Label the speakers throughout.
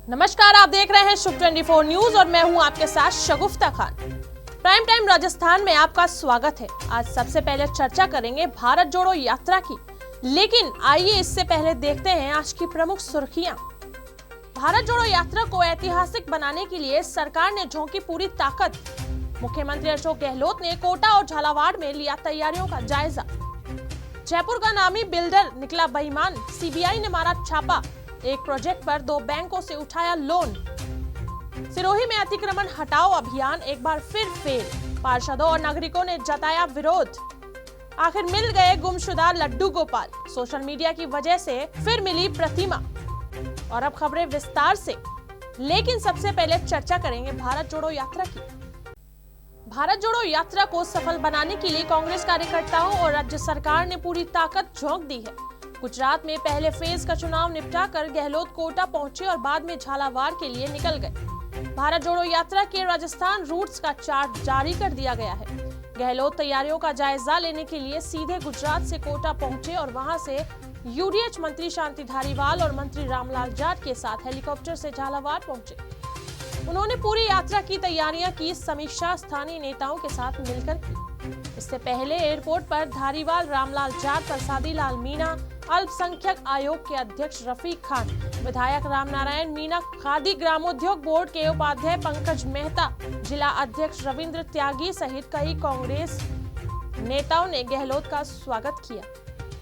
Speaker 1: नमस्कार, आप देख रहे हैं शुभ 24 न्यूज और मैं हूं आपके साथ शगुफ्ता खान। प्राइम टाइम राजस्थान में आपका स्वागत है। आज सबसे पहले चर्चा करेंगे भारत जोड़ो यात्रा की, लेकिन आइए इससे पहले देखते हैं आज की प्रमुख सुर्खियां। भारत जोड़ो यात्रा को ऐतिहासिक बनाने के लिए सरकार ने झोंकी पूरी ताकत। मुख्यमंत्री अशोक गहलोत ने कोटा और झालावाड़ में लिया तैयारियों का जायजा। जयपुर का नामी बिल्डर निकला बेईमान, सीबीआई ने मारा छापा। एक प्रोजेक्ट पर 2 बैंकों से उठाया लोन। सिरोही में अतिक्रमण हटाओ अभियान एक बार फिर फेल, पार्षदों और नागरिकों ने जताया विरोध। आखिर मिल गए गुमशुदा लड्डू गोपाल, सोशल मीडिया की वजह से फिर मिली प्रतिमा। और अब खबरें विस्तार से, लेकिन सबसे पहले चर्चा करेंगे भारत जोड़ो यात्रा की। भारत जोड़ो यात्रा को सफल बनाने के लिए कांग्रेस कार्यकर्ताओं और राज्य सरकार ने पूरी ताकत झोंक दी है। गुजरात में पहले फेज का चुनाव निपटाकर गहलोत कोटा पहुंचे और बाद में झालावाड़ के लिए निकल गए। भारत जोड़ो यात्रा के राजस्थान रूट्स का चार्ट जारी कर दिया गया है। गहलोत तैयारियों का जायजा लेने के लिए सीधे गुजरात से कोटा पहुंचे और वहां से यूडीएच मंत्री शांति धारीवाल और मंत्री रामलाल जाट के साथ हेलीकॉप्टर से झालावाड़ पहुंचे। उन्होंने पूरी यात्रा की तैयारियां की समीक्षा स्थानीय नेताओं के साथ मिलकर की। इससे पहले एयरपोर्ट पर धारीवाल, रामलाल जाट, प्रसादी लाल मीणा, अल्पसंख्यक आयोग के अध्यक्ष रफीक खान, विधायक रामनारायण मीणा, खादी ग्रामोद्योग बोर्ड के उपाध्यक्ष पंकज मेहता, जिला अध्यक्ष रविंद्र त्यागी सहित कई कांग्रेस नेताओं ने गहलोत का स्वागत किया।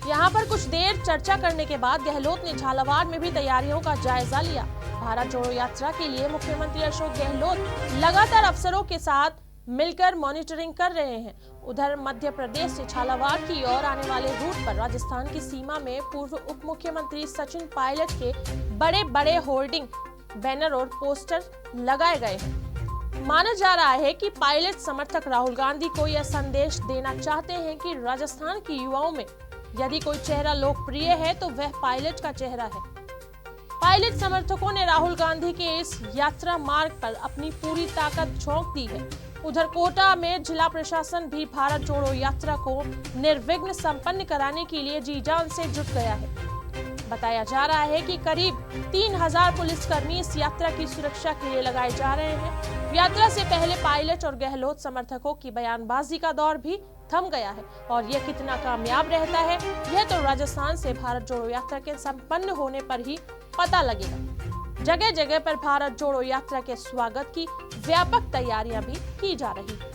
Speaker 1: यहां पर कुछ देर चर्चा करने के बाद गहलोत ने झालावाड़ में भी तैयारियों का जायजा लिया। भारत जोड़ो यात्रा के लिए मुख्यमंत्री अशोक गहलोत लगातार अफसरों के साथ मिलकर मॉनिटरिंग कर रहे हैं। उधर मध्य प्रदेश से झालावाड़ की ओर आने वाले रूट पर राजस्थान की सीमा में पूर्व उप मुख्यमंत्री सचिन पायलट के बड़े बड़े होर्डिंग, बैनर और पोस्टर लगाए गए हैं। माना जा रहा है कि पायलट समर्थक राहुल गांधी को यह संदेश देना चाहते हैं कि राजस्थान के युवाओं में यदि कोई चेहरा लोकप्रिय है तो वह पायलट का चेहरा है। पायलट समर्थकों ने राहुल गांधी के इस यात्रा मार्ग पर अपनी पूरी ताकत झोंक दी है। उधर कोटा में जिला प्रशासन भी भारत जोड़ो यात्रा को निर्विघ्न संपन्न कराने के लिए जी जान से जुट गया है। बताया जा रहा है कि करीब 3000 पुलिसकर्मी इस यात्रा की सुरक्षा के लिए लगाए जा रहे हैं। यात्रा से पहले पायलट और गहलोत समर्थकों की बयानबाजी का दौर भी थम गया है और यह कितना कामयाब रहता है यह तो राजस्थान से भारत जोड़ो यात्रा के संपन्न होने पर ही पता लगेगा। जगह जगह पर भारत जोड़ो यात्रा के स्वागत की व्यापक तैयारियां भी की जा रही है।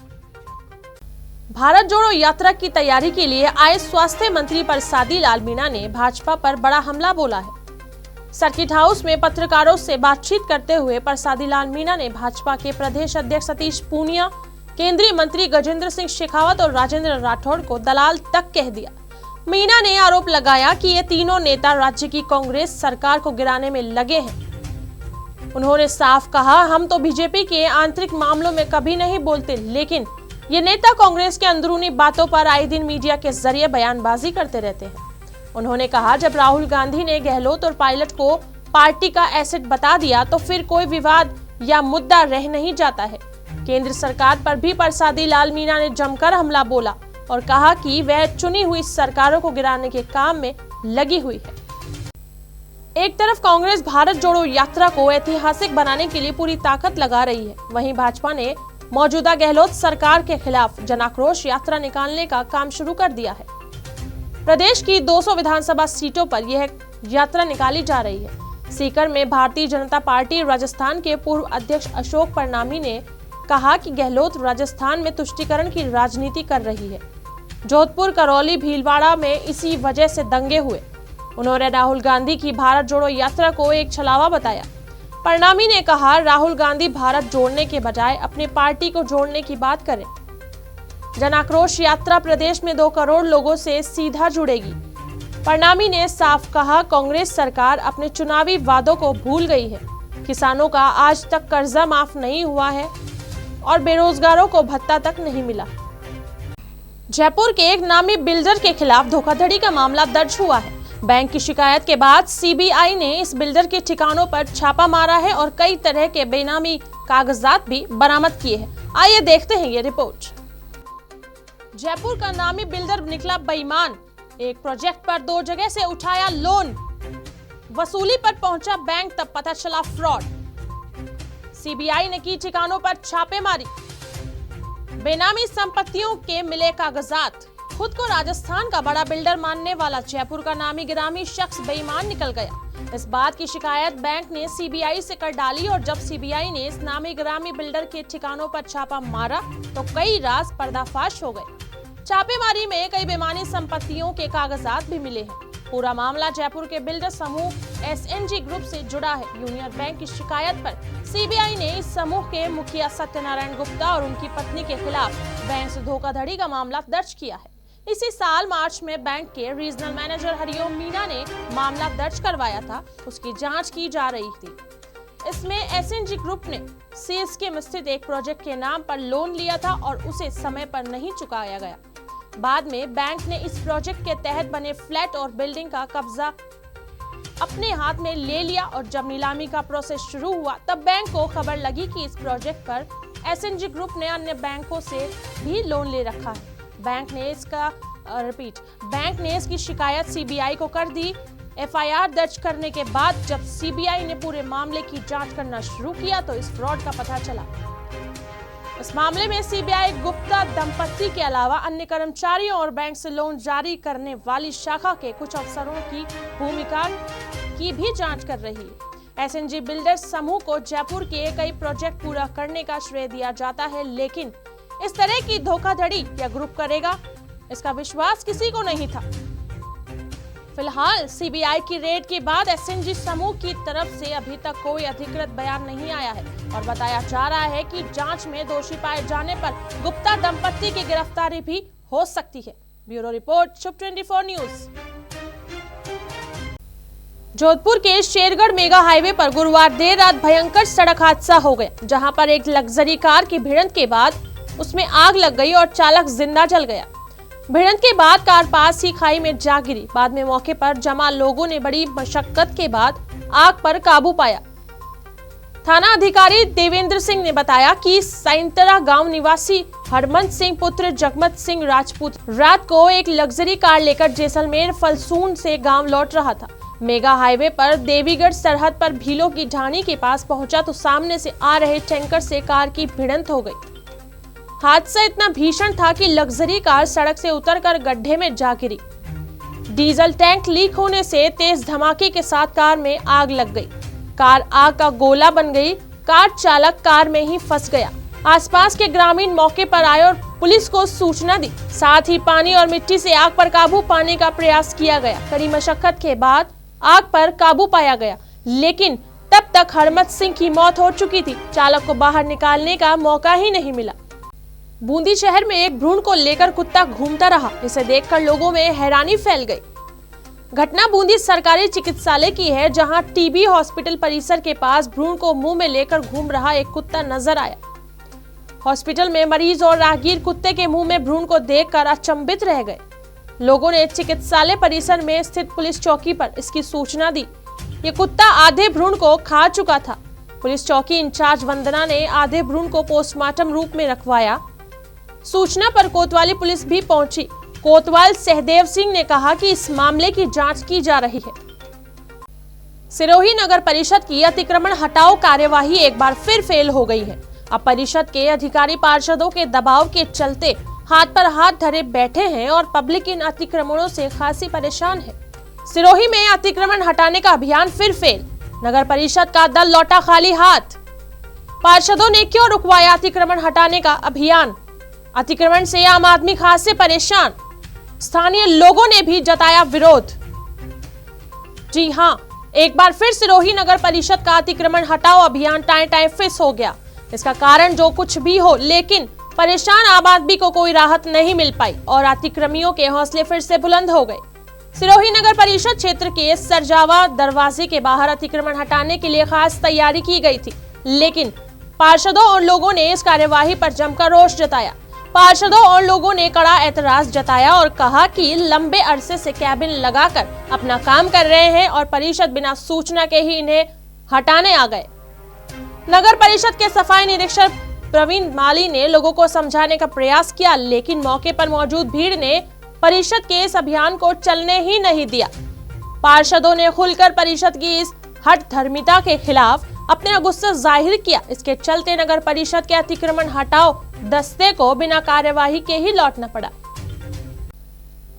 Speaker 1: भारत जोड़ो यात्रा की तैयारी के लिए आए स्वास्थ्य मंत्री प्रसादी लाल मीणा ने भाजपा पर बड़ा हमला बोला है। सर्किट हाउस में पत्रकारों से बातचीत करते हुए प्रसादी लाल मीणा ने भाजपा के प्रदेश अध्यक्ष सतीश पूनिया, केंद्रीय मंत्री गजेंद्र सिंह शेखावत और राजेंद्र राठौड़ को दलाल तक कह दिया। मीणा ने आरोप लगाया कि ये तीनों नेता राज्य की कांग्रेस सरकार को गिराने में लगे हैं। उन्होंने साफ कहा, हम तो बीजेपी के आंतरिक मामलों में कभी नहीं बोलते, लेकिन ये नेता कांग्रेस के अंदरूनी बातों पर आए दिन मीडिया के जरिए बयानबाजी करते रहते हैं। उन्होंने कहा, जब राहुल गांधी ने गहलोत और पायलट को पार्टी का एसेट बता दिया तो फिर कोई विवाद या मुद्दा रह नहीं जाता है। केंद्र सरकार पर भी प्रसादी लाल मीणा ने जमकर हमला बोला और कहा कि वह चुनी हुई सरकारों को गिराने के काम में लगी हुई है। एक तरफ कांग्रेस भारत जोड़ो यात्रा को ऐतिहासिक बनाने के लिए पूरी ताकत लगा रही है, वहीं भाजपा ने मौजूदा गहलोत सरकार के खिलाफ जनाक्रोश यात्रा निकालने का काम शुरू कर दिया है। प्रदेश की 200 विधानसभा सीटों पर यह यात्रा निकाली जा रही है। सीकर में भारतीय जनता पार्टी राजस्थान के पूर्व अध्यक्ष अशोक परनामी ने कहा कि गहलोत राजस्थान में तुष्टीकरण की राजनीति कर रही है। जोधपुर, करौली, भीलवाड़ा में इसी वजह से दंगे हुए। उन्होंने राहुल गांधी की भारत जोड़ो यात्रा को एक छलावा बताया। परनामी ने कहा, राहुल गांधी भारत जोड़ने के बजाय अपनी पार्टी को जोड़ने की बात करें। जनाक्रोश यात्रा प्रदेश में 2 करोड़ लोगों से सीधा जुड़ेगी। परनामी ने साफ कहा, कांग्रेस सरकार अपने चुनावी वादों को भूल गई है। किसानों का आज तक कर्जा माफ नहीं हुआ है और बेरोजगारों को भत्ता तक नहीं मिला। जयपुर के एक नामी बिल्डर के खिलाफ धोखाधड़ी का मामला दर्ज हुआ है। बैंक की शिकायत के बाद सीबीआई ने इस बिल्डर के ठिकानों पर छापा मारा है और कई तरह के बेनामी कागजात भी बरामद किए हैं। आइए देखते हैं ये रिपोर्ट। जयपुर का नामी बिल्डर निकला बेईमान। एक प्रोजेक्ट पर 2 जगह से उठाया लोन, वसूली पर पहुंचा बैंक, तब पता चला फ्रॉड। सीबीआई ने की ठिकानों पर छापेमारी, बेनामी संपत्तियों के मिले कागजात। खुद को राजस्थान का बड़ा बिल्डर मानने वाला जयपुर का नामी गिरामी शख्स बेईमान निकल गया। इस बात की शिकायत बैंक ने सीबीआई से कर डाली और जब सीबीआई ने इस नामी गिरामी बिल्डर के ठिकानों पर छापा मारा तो कई राज पर्दाफाश हो गए। छापेमारी में कई बेमानी संपत्तियों के कागजात भी मिले हैं। पूरा मामला जयपुर के बिल्डर समूह एसएनजी ग्रुप से जुड़ा है। यूनियन बैंक की शिकायत पर सीबीआई ने इस समूह के मुखिया सत्यनारायण गुप्ता और उनकी पत्नी के खिलाफ बैंक से धोखाधड़ी का मामला दर्ज किया है। इसी साल मार्च में बैंक के रीजनल मैनेजर हरिओम मीणा ने मामला दर्ज करवाया था। उसकी जांच की जा रही थी। इसमें एसएनजी ग्रुप ने सीएसके में स्थित एक प्रोजेक्ट के नाम पर लोन लिया था और उसे समय पर नहीं चुकाया गया। बाद में बैंक ने इस प्रोजेक्ट के तहत बने फ्लैट और बिल्डिंग का कब्जा अपने हाथ में ले लिया और जब नीलामी का प्रोसेस शुरू हुआ तब बैंक को खबर लगी कि इस प्रोजेक्ट पर एसएनजी ग्रुप ने अन्य बैंकों से भी लोन ले रखा है। बैंक ने इसकी शिकायत सीबीआई को कर दी। एफआईआर दर्ज करने के बाद जब सीबीआई ने पूरे मामले की जांच करना शुरू किया तो इस फ्रॉड का पता चला। इस मामले में सीबीआई गुप्ता दंपत्ति के अलावा अन्य कर्मचारियों और बैंक से लोन जारी करने वाली शाखा के कुछ अफसरों की भूमिका की भी जांच कर रही है। एसएनजी बिल्डर्स समूह को जयपुर के कई प्रोजेक्ट पूरा करने का श्रेय दिया जाता है, लेकिन इस तरह की धोखाधड़ी या ग्रुप करेगा, इसका विश्वास किसी को नहीं था। फिलहाल सीबीआई की रेड के बाद एसएनजी समूह की तरफ से अभी तक कोई अधिकृत बयान नहीं आया है और बताया जा रहा है कि जांच में दोषी पाए जाने पर गुप्ता दंपत्ति की गिरफ्तारी भी हो सकती है। ब्यूरो रिपोर्ट, शुभ 24 न्यूज। जोधपुर के शेरगढ़ मेगा हाईवे पर गुरुवार देर रात भयंकर सड़क हादसा हो गया, जहां पर एक लग्जरी कार की भिड़ंत के बाद उसमें आग लग गई और चालक जिंदा जल गया। भिड़ंत के बाद कार पास ही खाई में जा गिरी। बाद में मौके पर जमा लोगों ने बड़ी मशक्कत के बाद आग पर काबू पाया। थाना अधिकारी देवेंद्र सिंह ने बताया कि साइंतरा गांव निवासी हरमंत सिंह पुत्र जगमत सिंह राजपूत रात को एक लग्जरी कार लेकर जैसलमेर फलसून से गांव लौट रहा था। मेगा हाईवे पर देवीगढ़ सरहद पर भीलों की ढाणी के पास पहुंचा तो सामने से आ रहे टैंकर से कार की भिड़ंत हो गई। हादसा इतना भीषण था कि लग्जरी कार सड़क से उतरकर गड्ढे में जा गिरी। डीजल टैंक लीक होने से तेज धमाके के साथ कार में आग लग गई। कार आग का गोला बन गई। कार चालक कार में ही फंस गया। आसपास के ग्रामीण मौके पर आए और पुलिस को सूचना दी। साथ ही पानी और मिट्टी से आग पर काबू पाने का प्रयास किया गया। कड़ी मशक्कत के बाद आग पर काबू पाया गया, लेकिन तब तक हरमत सिंह की मौत हो चुकी थी। चालक को बाहर निकालने का मौका ही नहीं मिला। बूंदी शहर में एक भ्रूण को लेकर कुत्ता घूमता रहा। इसे देखकर लोगों में हैरानी फैल गई। घटना बूंदी सरकारी चिकित्सालय की है, जहां टीबी हॉस्पिटल परिसर के पास भ्रूण को मुंह में लेकर घूम रहा एक कुत्ता नजर आया। हॉस्पिटल में मरीज और राहगीर कुत्ते के मुंह में भ्रूण को देखकर अचंभित रह गए। लोगों ने चिकित्सालय परिसर में स्थित पुलिस चौकी पर इसकी सूचना दी। ये कुत्ता आधे भ्रूण को खा चुका था। पुलिस चौकी इंचार्ज वंदना ने आधे भ्रूण को पोस्टमार्टम रूप में रखवाया। सूचना पर कोतवाली पुलिस भी पहुंची। कोतवाल सहदेव सिंह ने कहा कि इस मामले की जांच की जा रही है। सिरोही नगर परिषद की अतिक्रमण हटाओ कार्यवाही एक बार फिर फेल हो गई है। अब परिषद के अधिकारी पार्षदों के दबाव के चलते हाथ पर हाथ धरे बैठे हैं और पब्लिक इन अतिक्रमणों से खासी परेशान है। सिरोही में अतिक्रमण हटाने का अभियान फिर फेल। नगर परिषद का दल लौटा खाली हाथ। पार्षदों ने क्यों रुकवाया अतिक्रमण हटाने का अभियान? अतिक्रमण से आम आदमी खासे परेशान। स्थानीय लोगों ने भी जताया विरोध। जी हां, एक बार फिर सिरोही नगर परिषद का अतिक्रमण हटाओ अभियान टाएं फिस हो गया। इसका कारण जो कुछ भी हो, लेकिन परेशान आम आदमी को कोई राहत नहीं मिल पाई और अतिक्रमियों के हौसले फिर से बुलंद हो गए। सिरोही नगर परिषद क्षेत्र के सरजावा दरवाजे के बाहर अतिक्रमण हटाने के लिए खास तैयारी की गई थी, लेकिन पार्षदों और लोगों ने इस कार्यवाही पर जमकर रोष जताया। पार्षदों और लोगों ने कड़ा एतराज जताया और कहा कि लंबे अरसे से कैबिन लगाकर अपना काम कर रहे हैं और परिषद बिना सूचना के ही इन्हें हटाने आ गए। नगर परिषद के सफाई निरीक्षक प्रवीण माली ने लोगों को समझाने का प्रयास किया, लेकिन मौके पर मौजूद भीड़ ने परिषद के इस अभियान को चलने ही नहीं दिया। पार्षदों ने खुलकर परिषद की इस हठधर्मिता के खिलाफ अपना गुस्सा जाहिर किया। इसके चलते नगर परिषद के अतिक्रमण हटाओ दस्ते को बिना कार्यवाही के ही लौटना पड़ा।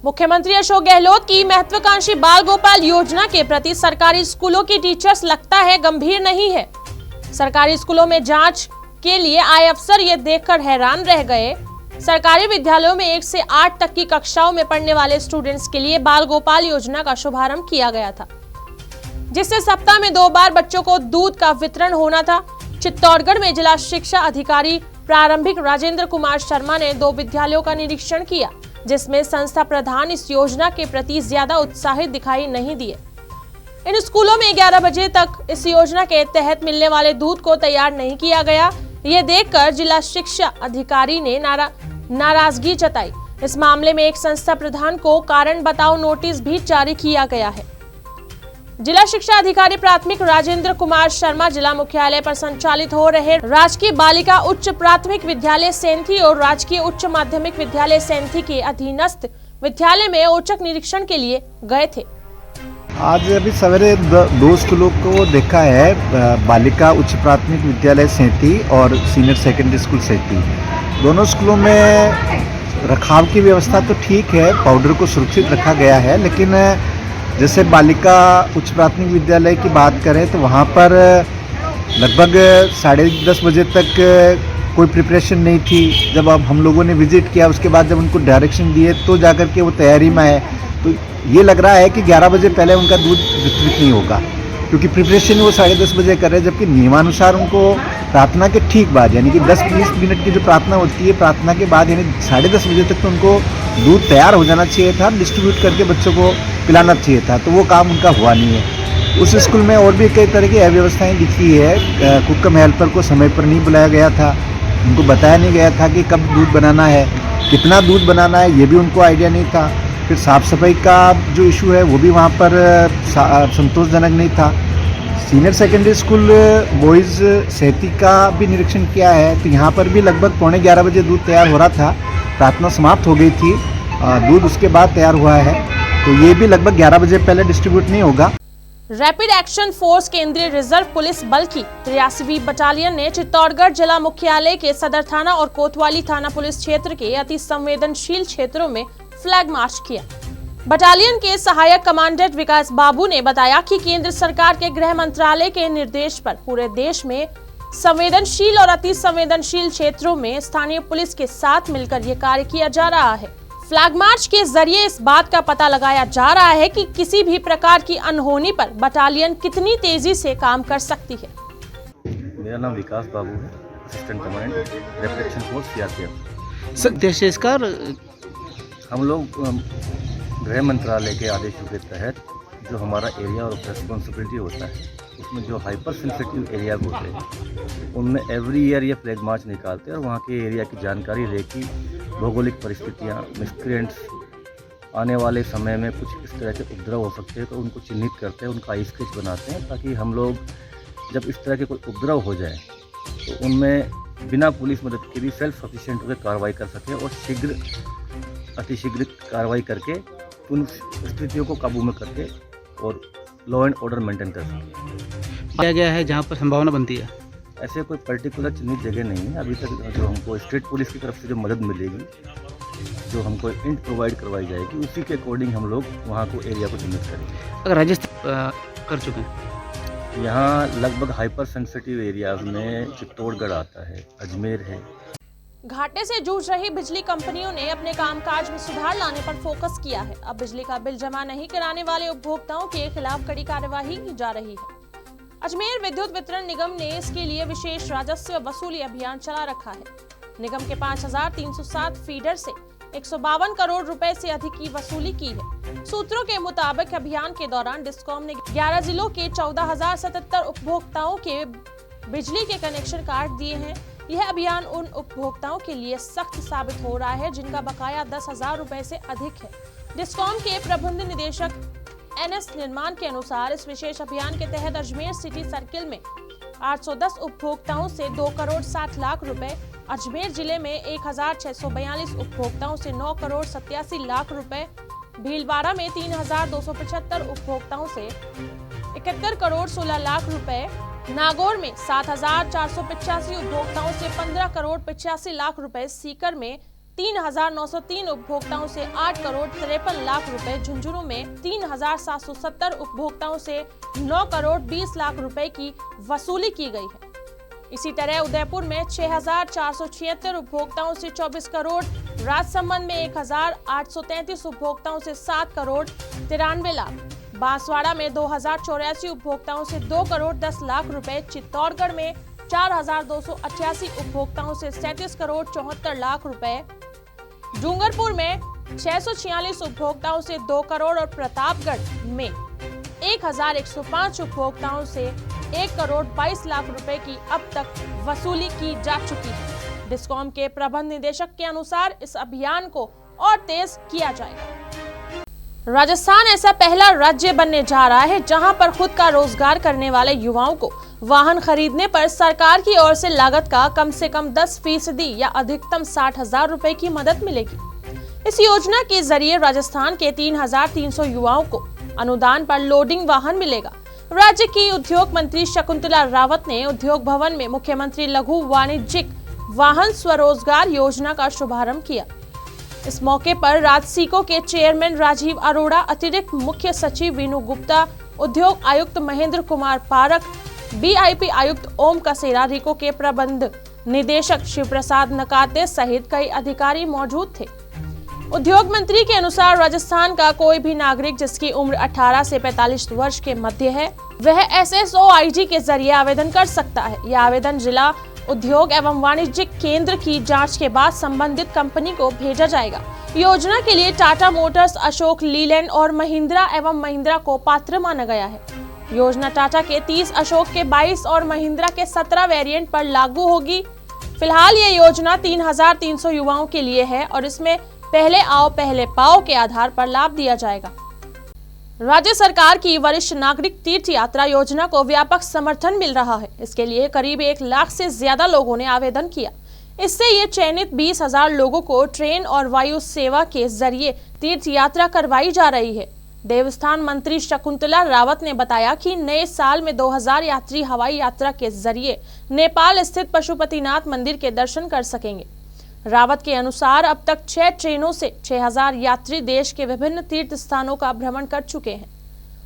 Speaker 1: मुख्यमंत्री अशोक गहलोत की महत्वाकांक्षी बाल गोपाल योजना के प्रति सरकारी स्कूलों की टीचर्स लगता है गंभीर नहीं है। सरकारी स्कूलों में जांच के लिए आए अफसर ये देखकर हैरान रह गए। सरकारी विद्यालयों में 1 से 8 तक की कक्षाओं में पढ़ने वाले स्टूडेंट्स के लिए बाल गोपाल योजना का शुभारंभ किया गया था, जिससे सप्ताह में 2 बार बच्चों को दूध का वितरण होना था। चित्तौड़गढ़ में जिला शिक्षा अधिकारी प्रारंभिक राजेंद्र कुमार शर्मा ने 2 विद्यालयों का निरीक्षण किया, जिसमें संस्था प्रधान इस योजना के प्रति ज्यादा उत्साहित दिखाई नहीं दिए। इन स्कूलों में 11 बजे तक इस योजना के तहत मिलने वाले दूध को तैयार नहीं किया गया। ये देखकर जिला शिक्षा अधिकारी ने नाराजगी जताई। इस मामले में एक संस्था प्रधान को कारण बताओ नोटिस भी जारी किया गया है। जिला शिक्षा अधिकारी प्राथमिक राजेंद्र कुमार शर्मा जिला मुख्यालय पर संचालित हो रहे राजकीय बालिका उच्च प्राथमिक विद्यालय सेंथी और राजकीय उच्च माध्यमिक विद्यालय सेंथी के अधीनस्थ विद्यालय में औचक निरीक्षण के लिए गए थे।
Speaker 2: आज अभी सवेरे 2 स्कूलों को देखा है, बालिका उच्च प्राथमिक विद्यालय सेंथी और सीनियर सेकेंडरी स्कूल सेंथी। दोनों स्कूलों में रखाव की व्यवस्था तो ठीक है, पाउडर को सुरक्षित रखा गया है, लेकिन जैसे बालिका उच्च प्राथमिक विद्यालय की बात करें तो वहाँ पर लगभग 10:30 बजे तक कोई प्रिपरेशन नहीं थी। जब अब हम लोगों ने विजिट किया, उसके बाद जब उनको डायरेक्शन दिए तो जाकर के वो तैयारी में आए, तो ये लग रहा है कि 11 बजे पहले उनका दूध वितरित नहीं होगा, क्योंकि प्रिपरेशन वो 10:30 बजे कर रहे हैं, जबकि नियमानुसार उनको प्रार्थना के ठीक बाद यानी कि 10-20 मिनट की जो प्रार्थना होती है, प्रार्थना के बाद यानी 10:30 बजे तक तो उनको दूध तैयार हो जाना चाहिए था, डिस्ट्रीब्यूट करके बच्चों को पिलाना चाहिए था, तो वो काम उनका हुआ नहीं है। उस स्कूल में और भी कई तरह की अव्यवस्थाएँ दिखी है। कुक हेल्पर को समय पर नहीं बुलाया गया था, उनको बताया नहीं गया था कि कब दूध बनाना है, कितना दूध बनाना है, ये भी उनको आइडिया नहीं था। फिर साफ़ सफाई का जो इशू है वो भी वहाँ पर संतोषजनक नहीं था। सीनियर सेकेंडरी स्कूल बॉयज़ सेंथी का भी निरीक्षण किया है, तो यहाँ पर भी लगभग 11:15 बजे दूध तैयार हो रहा था, प्रार्थना समाप्त हो गई थी, दूध उसके बाद तैयार हुआ है, तो ये भी लगभग 11 बजे पहले डिस्ट्रीब्यूट नहीं होगा।
Speaker 1: रैपिड एक्शन फोर्स केंद्रीय रिजर्व पुलिस बल की 83वीं बटालियन ने चित्तौड़गढ़ जिला मुख्यालय के सदर थाना और कोतवाली थाना पुलिस क्षेत्र के अति संवेदनशील क्षेत्रों में फ्लैग मार्च किया। बटालियन के सहायक कमांडेंट विकास बाबू ने बताया कि केंद्र सरकार के गृह मंत्रालय के निर्देश पर पूरे देश में संवेदनशील और अति संवेदनशील क्षेत्रों में स्थानीय पुलिस के साथ मिलकर ये कार्य किया जा रहा है। फ्लैग मार्च के जरिए इस बात का पता लगाया जा रहा है कि किसी भी प्रकार की अनहोनी पर बटालियन कितनी तेजी से काम कर सकती है।
Speaker 3: मेरा नाम विकास बाबू है, assistant commandant rapid action force CRPF.
Speaker 4: Sir देश इसका
Speaker 3: हम लोग गृह मंत्रालय के आदेशों के तहत जो हमारा एरिया ऑफ रिस्पॉन्सिबिलिटी होता है, उसमें जो हाइपर सेंसिटिव एरिया होते हैं उनमें एवरी ईयर ये फ्लैग मार्च निकालते हैं और वहाँ के एरिया की जानकारी लेके भौगोलिक परिस्थितियाँ, मिसक्रिएंट्स आने वाले समय में कुछ इस तरह के उपद्रव हो सकते हैं तो उनको चिन्हित करते हैं, उनका स्केच बनाते हैं, ताकि हम लोग जब इस तरह के कोई उपद्रव हो जाए तो उनमें बिना पुलिस मदद के भी सेल्फ सफिशिएंट होकर कार्रवाई कर सकें और अतिशीघ्र कार्रवाई करके उन स्थितियों को काबू में करके और लॉ एंड ऑर्डर मेंटेन कर सकें।
Speaker 4: किया गया है जहाँ पर संभावना बनती है।
Speaker 3: ऐसे कोई पर्टिकुलर चिन्हित जगह नहीं है अभी तक। जो हमको स्टेट पुलिस की तरफ से जो मदद मिलेगी, जो हमको इंट प्रोवाइड करवाई जाएगी, उसी के अकॉर्डिंग हम लोग वहाँ को एरिया को चिन्हित करेंगे।
Speaker 4: अगर राजस्थान कर चुके हैं,
Speaker 3: यहाँ लगभग हाइपर सेंसिटिव एरियाज में चित्तौड़गढ़ आता है, अजमेर है।
Speaker 1: घाटे से जूझ रही बिजली कंपनियों ने अपने कामकाज में सुधार लाने पर फोकस किया है। अब बिजली का बिल जमा नहीं कराने वाले उपभोक्ताओं के खिलाफ कड़ी कार्यवाही की जा रही है। अजमेर विद्युत वितरण निगम ने इसके लिए विशेष राजस्व वसूली अभियान चला रखा है। निगम के 5307 फीडर से 152 करोड़ रुपए से अधिक की वसूली की है। सूत्रों के मुताबिक अभियान के दौरान डिस्कॉम ने 11 जिलों के 14,077 उपभोक्ताओं के बिजली के कनेक्शन काट दिए हैं। यह अभियान उन उपभोक्ताओं के लिए सख्त साबित हो रहा है जिनका बकाया 10,000 रुपए से अधिक है। डिस्कॉम के प्रबंध निदेशक NS निर्माण के अनुसार इस विशेष अभियान के तहत अजमेर सिटी सर्किल में 810 उपभोक्ताओं से 2 करोड़ 60 लाख रुपए, अजमेर जिले में 1,642 उपभोक्ताओं से 9 करोड़ 87 लाख रुपए, भीलवाड़ा में 3,275 उपभोक्ताओं से 71 करोड़ 16 लाख रुपए, नागौर में 7,485 उपभोक्ताओं से 15 करोड़ 85 लाख रुपए, सीकर में 3,903 उपभोक्ताओं से 8 करोड़ 53 लाख रुपए, झुंझुनू में 3,770 उपभोक्ताओं से 9 करोड़ 20 लाख रुपए की वसूली की गई है। इसी तरह उदयपुर में 6,476 उपभोक्ताओं से 24 करोड़, राजसमंद में 1,833 उपभोक्ताओं से 7 करोड़ 93 लाख, बांसवाड़ा में 2,084 उपभोक्ताओं से 2 करोड़ 10 लाख रुपए, चित्तौड़गढ़ में 4,288 उपभोक्ताओं से 37 करोड़ 74 लाख रुपए, डूंगरपुर में 646 उपभोक्ताओं से 2 करोड़ और प्रतापगढ़ में 1,105 उपभोक्ताओं से 1 करोड़ 22 लाख रुपए की अब तक वसूली की जा चुकी है। डिस्कॉम के प्रबंध निदेशक के अनुसार इस अभियान को और तेज किया जाएगा। राजस्थान ऐसा पहला राज्य बनने जा रहा है जहां पर खुद का रोजगार करने वाले युवाओं को वाहन खरीदने पर सरकार की ओर से लागत का कम से कम 10% या अधिकतम 60,000 रुपए की मदद मिलेगी। इस योजना के जरिए राजस्थान के 3,300 युवाओं को अनुदान पर लोडिंग वाहन मिलेगा। राज्य की उद्योग मंत्री शकुंतला रावत ने उद्योग भवन में मुख्यमंत्री लघु वाणिज्यिक वाहन स्वरोजगार योजना का शुभारंभ किया। इस मौके पर राजसिको के चेयरमैन राजीव अरोड़ा, अतिरिक्त मुख्य सचिव वीनू गुप्ता, उद्योग आयुक्त महेंद्र कुमार पारक, BIP आयुक्त ओम कसेरा, रिको के प्रबंध निदेशक शिव प्रसाद नकाते सहित कई अधिकारी मौजूद थे। उद्योग मंत्री के अनुसार राजस्थान का कोई भी नागरिक जिसकी उम्र 18 से 45 वर्ष के मध्य है वह SSOIG के जरिए आवेदन कर सकता है। यह आवेदन जिला उद्योग एवं वाणिज्यिक केंद्र की जांच के बाद संबंधित कंपनी को भेजा जाएगा। योजना के लिए टाटा मोटर्स, अशोक लीलैंड और महिंद्रा एवं महिंद्रा को पात्र माना गया है। योजना टाटा के 30, अशोक के 22 और महिंद्रा के 17 वेरिएंट पर लागू होगी। फिलहाल ये योजना 3,300 युवाओं के लिए है और इसमें पहले आओ पहले पाओ के आधार पर लाभ दिया जाएगा। राज्य सरकार की वरिष्ठ नागरिक तीर्थ यात्रा योजना को व्यापक समर्थन मिल रहा है। इसके लिए करीब 1 लाख से ज्यादा लोगों ने आवेदन किया। इससे ये चयनित 20,000 लोगों को ट्रेन और वायु सेवा के जरिए तीर्थ यात्रा करवाई जा रही है। देवस्थान मंत्री शकुंतला रावत ने बताया कि नए साल में 2,000 यात्री हवाई यात्रा के जरिए नेपाल स्थित पशुपतिनाथ मंदिर के दर्शन कर सकेंगे। रावत के अनुसार अब तक 6 ट्रेनों से 6,000 यात्री देश के विभिन्न तीर्थ स्थानों का भ्रमण कर चुके हैं।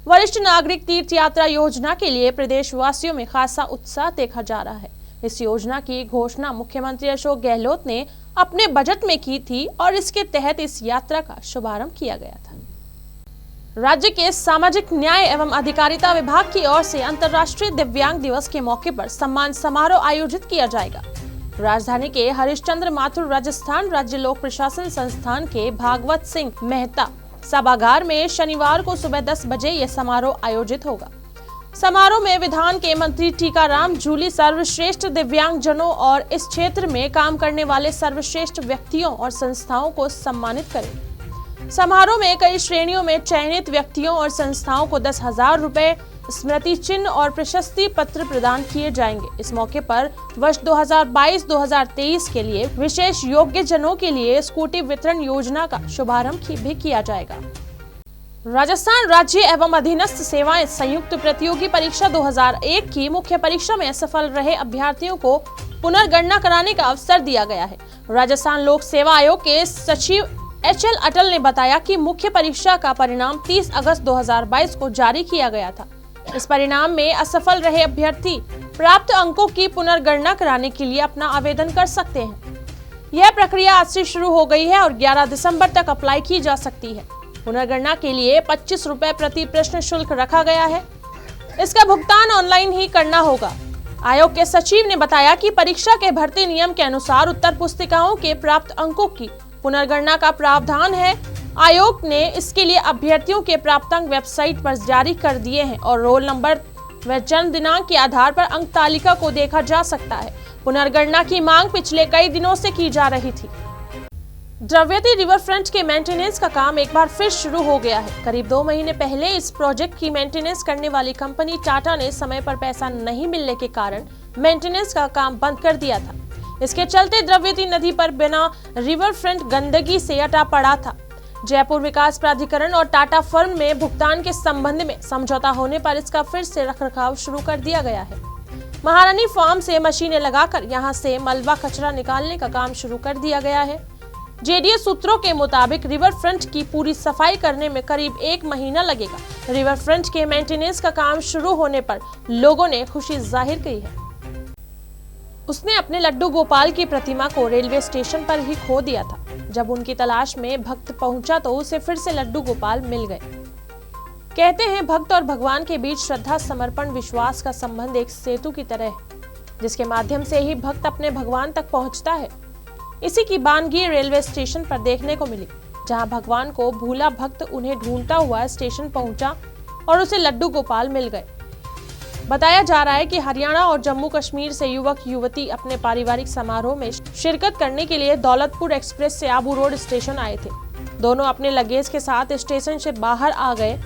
Speaker 1: वरिष्ठ नागरिक तीर्थ यात्रा योजना के लिए प्रदेशवासियों में खासा उत्साह देखा जा रहा है। इस योजना की घोषणा मुख्यमंत्री अशोक गहलोत ने अपने बजट में की थी और इसके तहत इस यात्रा का शुभारंभ किया गया था। राज्य के सामाजिक न्याय एवं अधिकारिता विभाग की ओर से अंतर्राष्ट्रीय दिव्यांग दिवस के मौके पर सम्मान समारोह आयोजित किया जाएगा। राजधानी के हरिश्चंद्र माथुर राजस्थान राज्य लोक प्रशासन संस्थान के भागवत सिंह मेहता सभागार में शनिवार को सुबह 10 बजे यह समारोह आयोजित होगा। समारोह में विधान के मंत्री टीकाराम जूली सर्वश्रेष्ठ दिव्यांग जनों और इस क्षेत्र में काम करने वाले सर्वश्रेष्ठ व्यक्तियों और संस्थाओं को सम्मानित करें। समारोह में कई श्रेणियों में चयनित व्यक्तियों और संस्थाओं को 10,000 रुपए, स्मृति चिन्ह और प्रशस्ति पत्र प्रदान किए जाएंगे। इस मौके पर वर्ष 2022-2023 के लिए विशेष योग्य जनों के लिए स्कूटी वितरण योजना का शुभारंभ भी किया जाएगा। राजस्थान राज्य एवं अधीनस्थ सेवाएं संयुक्त प्रतियोगी परीक्षा 2001 की मुख्य परीक्षा में सफल रहे अभ्यर्थियों को पुनर्गणना कराने का अवसर दिया गया है। राजस्थान लोक सेवा आयोग के सचिव HL अटल ने बताया कि मुख्य परीक्षा का परिणाम 30 अगस्त 2022 को जारी किया गया था। इस परिणाम में असफल रहे अभ्यर्थी प्राप्त अंकों की पुनर्गणना कराने के लिए अपना आवेदन कर सकते हैं। यह प्रक्रिया आज से शुरू हो गई है और 11 दिसंबर तक अप्लाई की जा सकती है। पुनर्गणना के लिए 25 रुपए प्रति प्रश्न शुल्क रखा गया है। इसका भुगतान ऑनलाइन ही करना होगा। आयोग के सचिव ने बताया कि परीक्षा के भर्ती नियम के अनुसार उत्तर पुस्तिकाओं के प्राप्त अंकों की पुनर्गणना का प्रावधान है। आयोग ने इसके लिए अभ्यर्थियों के प्राप्तांक वेबसाइट पर जारी कर दिए हैं और रोल नंबर व जन्म दिनांक के आधार पर अंक तालिका को देखा जा सकता है। पुनर्गणना की मांग पिछले कई दिनों से की जा रही थी। द्रव्यवती रिवर फ्रंट के मेंटेनेंस का काम एक बार फिर शुरू हो गया है। करीब 2 महीने पहले इस प्रोजेक्ट की मेंटेनेंस करने वाली कंपनी टाटा ने समय पर पैसा नहीं मिलने के कारण मेंटेनेंस का काम बंद कर दिया था। इसके चलते द्रव्यवती नदी पर बिना रिवर फ्रंट गंदगी से अटा पड़ा था। जयपुर विकास प्राधिकरण और टाटा फर्म में भुगतान के संबंध में समझौता होने पर इसका फिर से रखरखाव शुरू कर दिया गया है। महारानी फार्म से मशीनें लगाकर यहां से मलबा कचरा निकालने का काम शुरू कर दिया गया है। जेडीए सूत्रों के मुताबिक रिवर फ्रंट की पूरी सफाई करने में करीब 1 महीना लगेगा। रिवर फ्रंट के मेंटेनेंस का काम शुरू होने पर लोगों ने खुशी जाहिर की है। उसने अपने लड्डू गोपाल की प्रतिमा को रेलवे स्टेशन पर ही खो दिया था। जब उनकी तलाश में भक्त पहुंचा तो उसे फिर से लड्डू गोपाल मिल गए। कहते हैं भक्त और भगवान के बीच श्रद्धा, समर्पण, विश्वास का संबंध एक सेतु की तरह है, जिसके माध्यम से ही भक्त अपने भगवान तक पहुंचता है। इसी की बानगी रेलवे स्टेशन पर देखने को मिली, जहां भगवान को भूला भक्त उन्हें ढूंढता हुआ स्टेशन पहुंचा और उसे लड्डू गोपाल मिल गए। बताया जा रहा है कि हरियाणा और जम्मू कश्मीर से युवक युवती अपने पारिवारिक समारोह में शिरकत करने के लिए दौलतपुर एक्सप्रेस से आबू रोड स्टेशन आए थे। दोनों अपने लगेज के साथ स्टेशन से बाहर आ गए।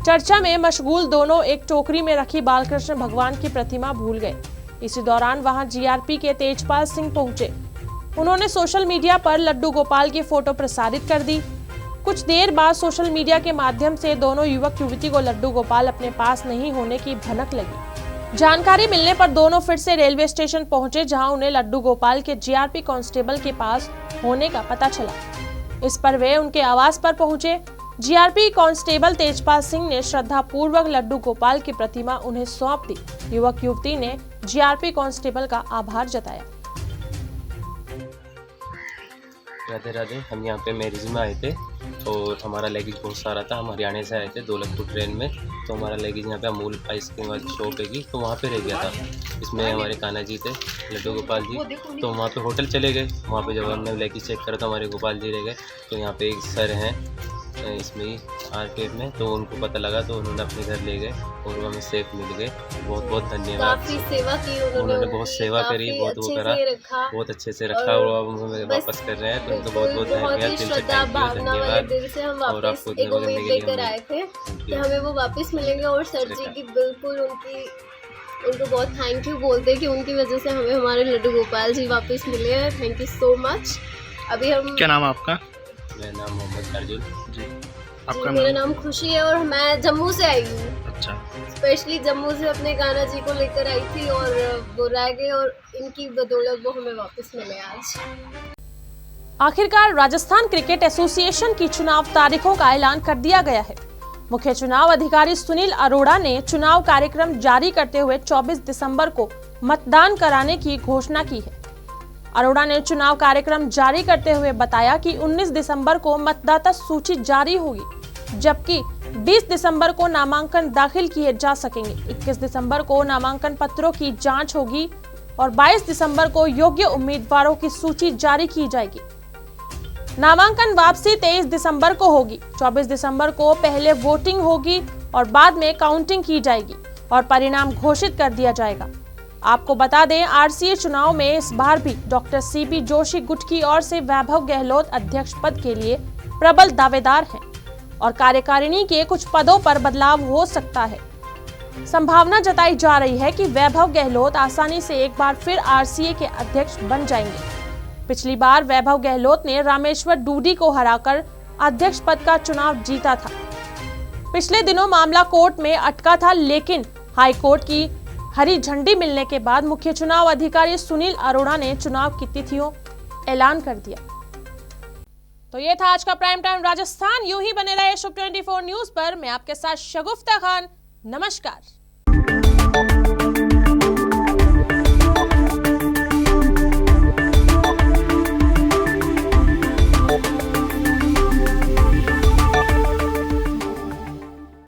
Speaker 1: चर्चा में मशगूल दोनों एक टोकरी में रखी बालकृष्ण भगवान की प्रतिमा भूल गए। इसी दौरान वहां जीआरपी के तेजपाल सिंह पहुंचे। उन्होंने सोशल मीडिया पर लड्डू गोपाल की फोटो प्रसारित कर दी। कुछ देर बाद सोशल मीडिया के माध्यम से दोनों युवक युवती को लड्डू गोपाल अपने पास नहीं होने की भनक लगी। जानकारी मिलने पर दोनों फिर से रेलवे स्टेशन पहुंचे, जहां उन्हें लड्डू गोपाल के जीआरपी कांस्टेबल के पास होने का पता चला। इस पर वे उनके आवास पर पहुंचे। जीआरपी कांस्टेबल तेजपाल सिंह ने श्रद्धा पूर्वक लड्डू गोपाल की प्रतिमा उन्हें सौंप दी। युवक युवती ने जीआरपी कांस्टेबल का आभार जताया।
Speaker 5: राधे राधे। हम यहाँ पे मैरिज में आए थे और हमारा लगेज बहुत सारा था। हम हरियाणा से आए थे दौलतपुर ट्रेन में, तो हमारा लगेज यहाँ पे अमूल आइसक्रीम वाली शॉप है तो वहाँ पे रह गया था। इसमें हमारे कान्हा जी थे, लड्डू गोपाल जी, तो वहाँ पे होटल चले गए। वहाँ पे जब हमने लगेज चेक करा तो हमारे गोपाल जी रह गए। तो यहाँ पे एक सर हैं इसमें ही आर्केड में, तो उनको पता लगा तो उन्होंने अपने घर ले गए और वो हमें सेफ मिल गए। बहुत बहुत धन्यवाद।
Speaker 6: काफी सेवा की
Speaker 5: उन्होंने बहुत सेवा करी, बहुत वो करा, बहुत अच्छे से रखा और अब हमें वापस कर रहे हैं, तो उनको बहुत बहुत धन्यवाद, दिल से धन्यवाद।
Speaker 6: दिल से हम
Speaker 5: और
Speaker 6: वापस
Speaker 5: आपको
Speaker 6: एक उम्मीद लेकर आए थे कि हमें वो वापस मिलेंगे और सर जी की बिल्कुल उनको बहुत थैंक यू बोलते हैं कि उनकी वजह से हमें हमारे लड्डू गोपाल जी वापस मिले हैं। Thank you so much. अभी हम,
Speaker 4: क्या नाम है आपका?
Speaker 5: मेरा नाम मोहम्मद अर्जुन
Speaker 4: जी।
Speaker 6: आपका मेरा नाम खुशी है और मैं जम्मू से आई हूँ।
Speaker 4: अच्छा।
Speaker 6: स्पेशली जम्मू से अपने कान्हा जी को लेकर आई थी और वो रह गए और इनकी बदौलत वो हमें वापस मिले आज।
Speaker 1: आखिरकार राजस्थान क्रिकेट एसोसिएशन की चुनाव तारीखों का ऐलान कर दिया गया है। मुख्य चुनाव अधिकारी सुनील अरोड़ा ने चुनाव कार्यक्रम जारी करते हुए 24 दिसंबर को मतदान कराने की घोषणा की है। अरोड़ा ने चुनाव कार्यक्रम जारी करते हुए बताया कि 19 दिसंबर को मतदाता सूची जारी होगी, जबकि 20 दिसंबर को नामांकन दाखिल किए जा सकेंगे। 21 दिसंबर को नामांकन पत्रों की जांच होगी और 22 दिसंबर को योग्य उम्मीदवारों की सूची जारी की जाएगी। नामांकन वापसी 23 दिसंबर को होगी। 24 दिसंबर को पहले वोटिंग होगी और बाद में काउंटिंग की जाएगी और परिणाम घोषित कर दिया जाएगा। आपको बता दें, आरसीए चुनाव में इस बार भी डॉक्टर सीपी जोशी गुट की ओर से वैभव गहलोत अध्यक्ष पद के लिए प्रबल दावेदार हैं और कार्यकारिणी के कुछ पदों पर बदलाव हो सकता है। संभावना जताई जा रही है कि वैभव गहलोत आसानी से एक बार फिर आरसीए के अध्यक्ष बन जाएंगे। पिछली बार वैभव गहलोत ने रामेश्वर डूडी को हराकर अध्यक्ष पद का चुनाव जीता था। पिछले दिनों मामला कोर्ट में अटका था, लेकिन हाई कोर्ट की हरी झंडी मिलने के बाद मुख्य चुनाव अधिकारी सुनील अरोड़ा ने चुनाव की तिथियों ऐलान कर दिया। तो ये था आज का प्राइम टाइम राजस्थान। यूं ही बने रहे शुभ 24 न्यूज पर। मैं आपके साथ शगुफ्ता खान। नमस्कार।